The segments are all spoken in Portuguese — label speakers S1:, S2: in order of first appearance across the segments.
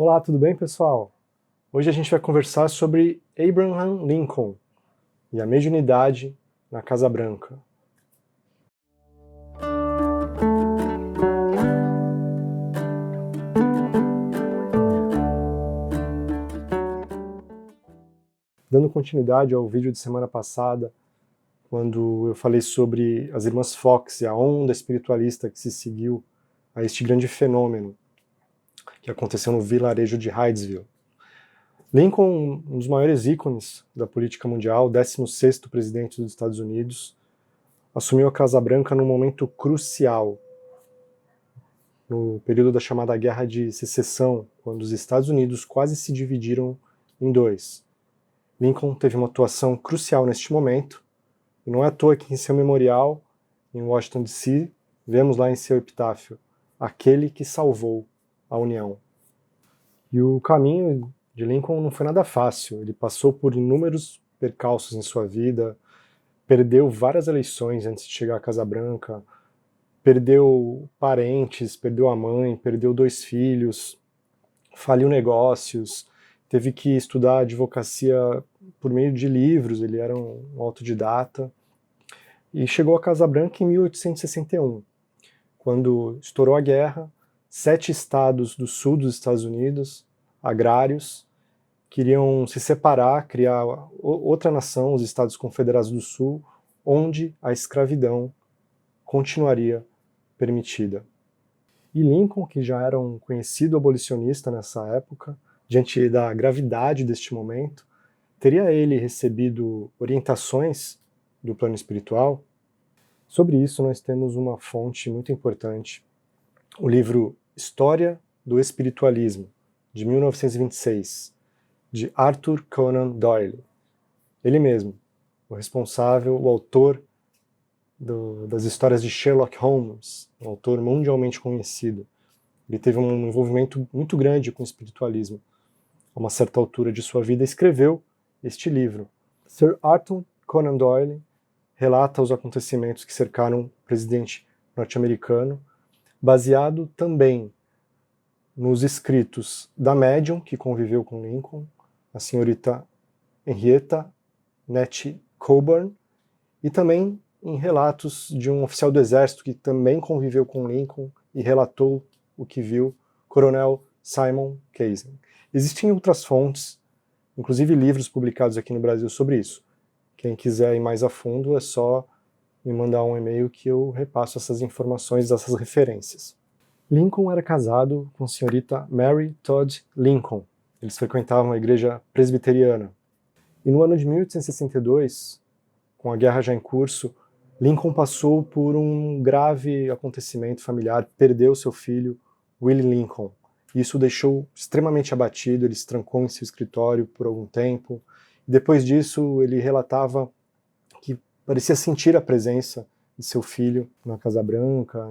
S1: Olá, tudo bem, pessoal? Hoje a gente vai conversar sobre Abraham Lincoln e a mediunidade na Casa Branca. Dando continuidade ao vídeo de semana passada, quando eu falei sobre as irmãs Fox e a onda espiritualista que se seguiu a este grande fenômeno que aconteceu no vilarejo de Hydesville. Lincoln, um dos maiores ícones da política mundial, 16º presidente dos Estados Unidos, assumiu a Casa Branca num momento crucial, no período da chamada Guerra de Secessão, quando os Estados Unidos quase se dividiram em dois. Lincoln teve uma atuação crucial neste momento, e não é à toa que em seu memorial, em Washington D.C., vemos lá em seu epitáfio, aquele que salvou a União. E o caminho de Lincoln não foi nada fácil, ele passou por inúmeros percalços em sua vida, perdeu várias eleições antes de chegar à Casa Branca, perdeu parentes, perdeu a mãe, perdeu 2 filhos, faliu negócios, teve que estudar advocacia por meio de livros, ele era um autodidata, e chegou à Casa Branca em 1861, quando estourou a guerra. 7 estados do sul dos Estados Unidos, agrários, queriam se separar, criar outra nação, os Estados Confederados do Sul, onde a escravidão continuaria permitida. E Lincoln, que já era um conhecido abolicionista nessa época, diante da gravidade deste momento, teria ele recebido orientações do plano espiritual? Sobre isso nós temos uma fonte muito importante, o livro História do Espiritualismo, de 1926, de Arthur Conan Doyle. Ele mesmo, o responsável, o autor das histórias de Sherlock Holmes, um autor mundialmente conhecido. Ele teve um envolvimento muito grande com o espiritualismo. A uma certa altura de sua vida, escreveu este livro. Sir Arthur Conan Doyle relata os acontecimentos que cercaram o presidente norte-americano, baseado também nos escritos da médium que conviveu com Lincoln, a senhorita Henrietta Nettie Coburn, e também em relatos de um oficial do exército que também conviveu com Lincoln e relatou o que viu, Coronel Simon Casey. Existem outras fontes, inclusive livros publicados aqui no Brasil sobre isso. Quem quiser ir mais a fundo é só me mandar um e-mail que eu repasso essas informações, essas referências. Lincoln era casado com a senhorita Mary Todd Lincoln. Eles frequentavam a igreja presbiteriana. E no ano de 1862, com a guerra já em curso, Lincoln passou por um grave acontecimento familiar, perdeu seu filho, Willie Lincoln. Isso o deixou extremamente abatido, ele se trancou em seu escritório por algum tempo. Depois disso, ele relatava que parecia sentir a presença de seu filho na Casa Branca,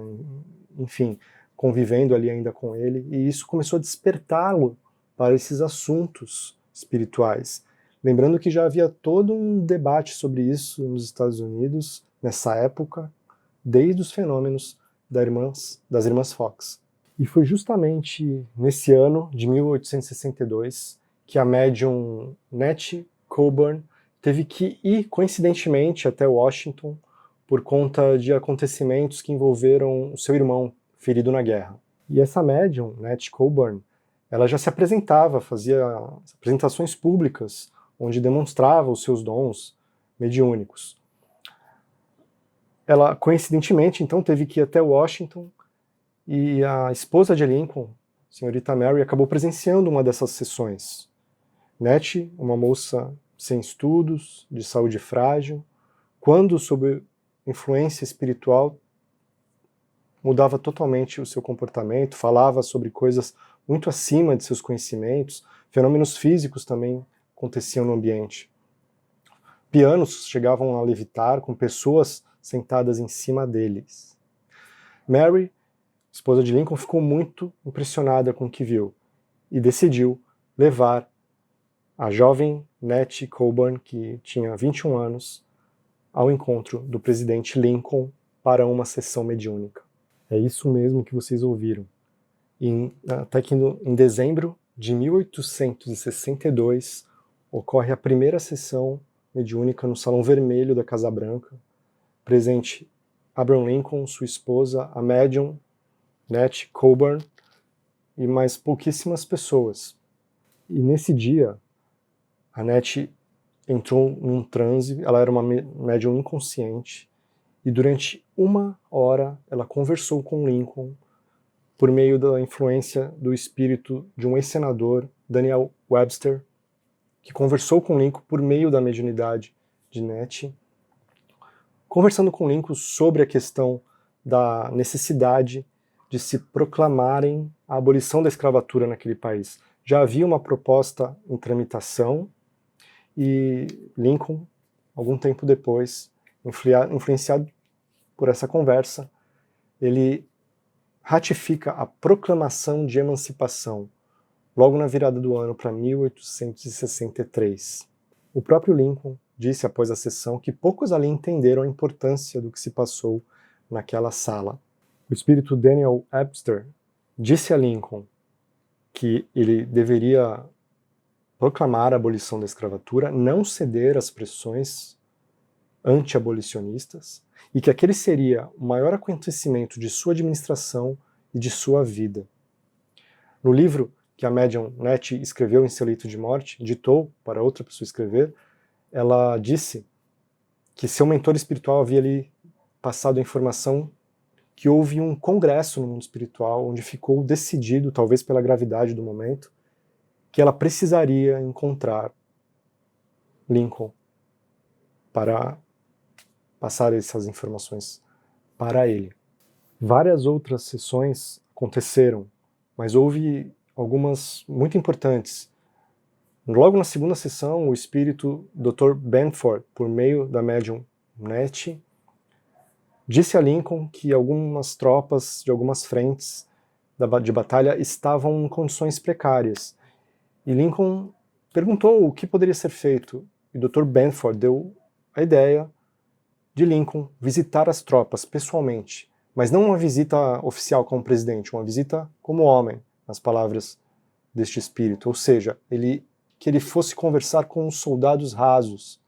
S1: enfim, convivendo ali ainda com ele, e isso começou a despertá-lo para esses assuntos espirituais. Lembrando que já havia todo um debate sobre isso nos Estados Unidos, nessa época, desde os fenômenos das irmãs Fox. E foi justamente nesse ano de 1862 que a médium Nettie Coburn teve que ir, coincidentemente, até Washington por conta de acontecimentos que envolveram o seu irmão, ferido na guerra. E essa médium, Nettie Coburn, ela já se apresentava, fazia apresentações públicas, onde demonstrava os seus dons mediúnicos. Ela, coincidentemente, então, teve que ir até Washington, e a esposa de Lincoln, a senhorita Mary, acabou presenciando uma dessas sessões. Nettie, uma moça sem estudos, de saúde frágil, quando, sob influência espiritual, mudava totalmente o seu comportamento, falava sobre coisas muito acima de seus conhecimentos, fenômenos físicos também aconteciam no ambiente. Pianos chegavam a levitar com pessoas sentadas em cima deles. Mary, esposa de Lincoln, ficou muito impressionada com o que viu e decidiu levar a jovem Nettie Coburn, que tinha 21 anos, ao encontro do presidente Lincoln para uma sessão mediúnica. É isso mesmo que vocês ouviram. Até que em dezembro de 1862, ocorre a primeira sessão mediúnica no Salão Vermelho da Casa Branca, presente Abraham Lincoln, sua esposa, a médium Nat Coburn e mais pouquíssimas pessoas. E nesse dia, a Nat entrou num transe, ela era uma médium inconsciente, e durante 1 hora ela conversou com Lincoln por meio da influência do espírito de um ex-senador, Daniel Webster, que conversou com Lincoln por meio da mediunidade de Nat, conversando com Lincoln sobre a questão da necessidade de se proclamarem a abolição da escravatura naquele país. Já havia uma proposta em tramitação e Lincoln, algum tempo depois, influenciado por essa conversa, ele ratifica a proclamação de emancipação, logo na virada do ano para 1863. O próprio Lincoln disse após a sessão que poucos ali entenderam a importância do que se passou naquela sala. O espírito Daniel Webster disse a Lincoln que ele deveria proclamar a abolição da escravatura, não ceder às pressões anti-abolicionistas, e que aquele seria o maior acontecimento de sua administração e de sua vida. No livro que a médium Nat escreveu em seu leito de morte, ditou para outra pessoa escrever, ela disse que seu mentor espiritual havia lhe passado a informação que houve um congresso no mundo espiritual onde ficou decidido, talvez pela gravidade do momento, que ela precisaria encontrar Lincoln para passar essas informações para ele. Várias outras sessões aconteceram, mas houve algumas muito importantes. Logo na segunda sessão, o espírito Dr. Benford, por meio da médium Nat, disse a Lincoln que algumas tropas de algumas frentes de batalha estavam em condições precárias. E Lincoln perguntou o que poderia ser feito. E o Dr. Benford deu a ideia de Lincoln visitar as tropas pessoalmente, mas não uma visita oficial como presidente, uma visita como homem, nas palavras deste espírito. Ou seja, que ele fosse conversar com os soldados rasos,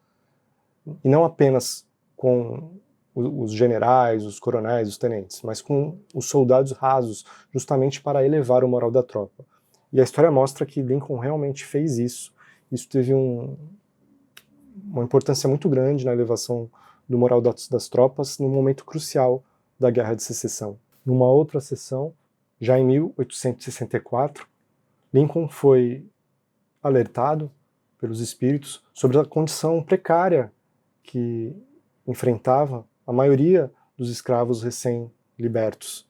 S1: e não apenas com os generais, os coronéis, os tenentes, mas com os soldados rasos, justamente para elevar o moral da tropa. E a história mostra que Lincoln realmente fez isso. Isso teve uma importância muito grande na elevação do moral das tropas num momento crucial da Guerra de Secessão. Numa outra sessão, já em 1864, Lincoln foi alertado pelos espíritos sobre a condição precária que enfrentava a maioria dos escravos recém-libertos.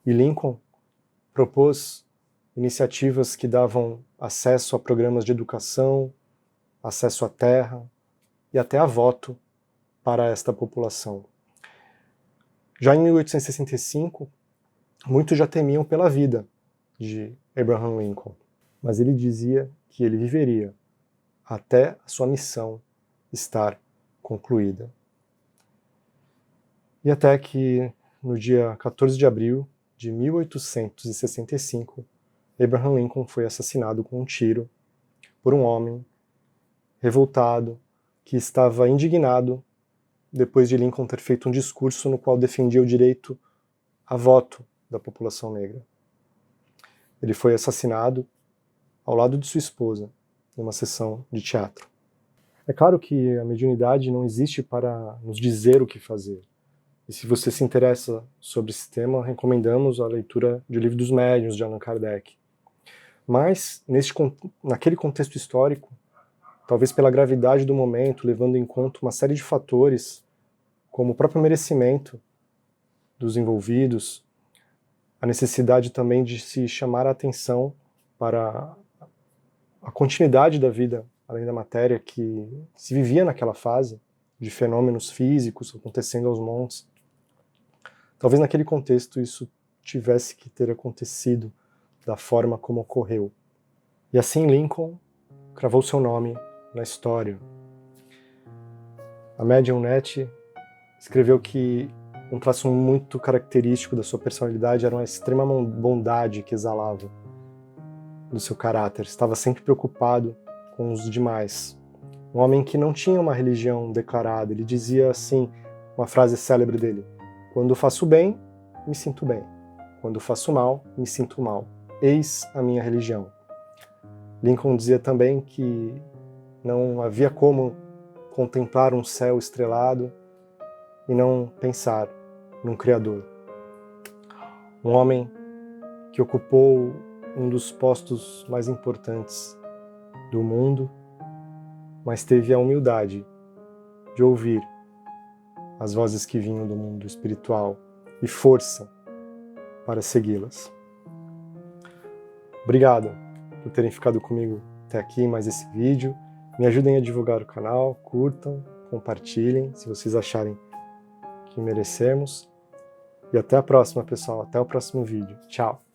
S1: E Lincoln propôs iniciativas que davam acesso a programas de educação, acesso à terra e até a voto para esta população. Já em 1865, muitos já temiam pela vida de Abraham Lincoln, mas ele dizia que ele viveria até a sua missão estar concluída. E até que, no dia 14 de abril de 1865, Abraham Lincoln foi assassinado com um tiro por um homem revoltado que estava indignado depois de Lincoln ter feito um discurso no qual defendia o direito a voto da população negra. Ele foi assassinado ao lado de sua esposa, numa sessão de teatro. É claro que a mediunidade não existe para nos dizer o que fazer. E se você se interessa sobre esse tema, recomendamos a leitura de O Livro dos Médiuns, de Allan Kardec. Mas, naquele contexto histórico, talvez pela gravidade do momento, levando em conta uma série de fatores, como o próprio merecimento dos envolvidos, a necessidade também de se chamar a atenção para a continuidade da vida além da matéria que se vivia naquela fase, de fenômenos físicos acontecendo aos montes. Talvez naquele contexto isso tivesse que ter acontecido da forma como ocorreu. E assim Lincoln cravou seu nome na história. A médium Nat escreveu que um traço muito característico da sua personalidade era uma extrema bondade que exalava. do seu caráter, estava sempre preocupado com os demais. Um homem que não tinha uma religião declarada. Ele dizia assim, uma frase célebre dele: quando faço bem, me sinto bem. Quando faço mal, me sinto mal. Eis a minha religião. Lincoln dizia também que não havia como contemplar um céu estrelado e não pensar num Criador. Um homem que ocupou um dos postos mais importantes do mundo, mas teve a humildade de ouvir as vozes que vinham do mundo espiritual e força para segui-las. Obrigado por terem ficado comigo até aqui em mais esse vídeo. Me ajudem a divulgar o canal, curtam, compartilhem se vocês acharem que merecemos. E até a próxima, pessoal. Até o próximo vídeo. Tchau!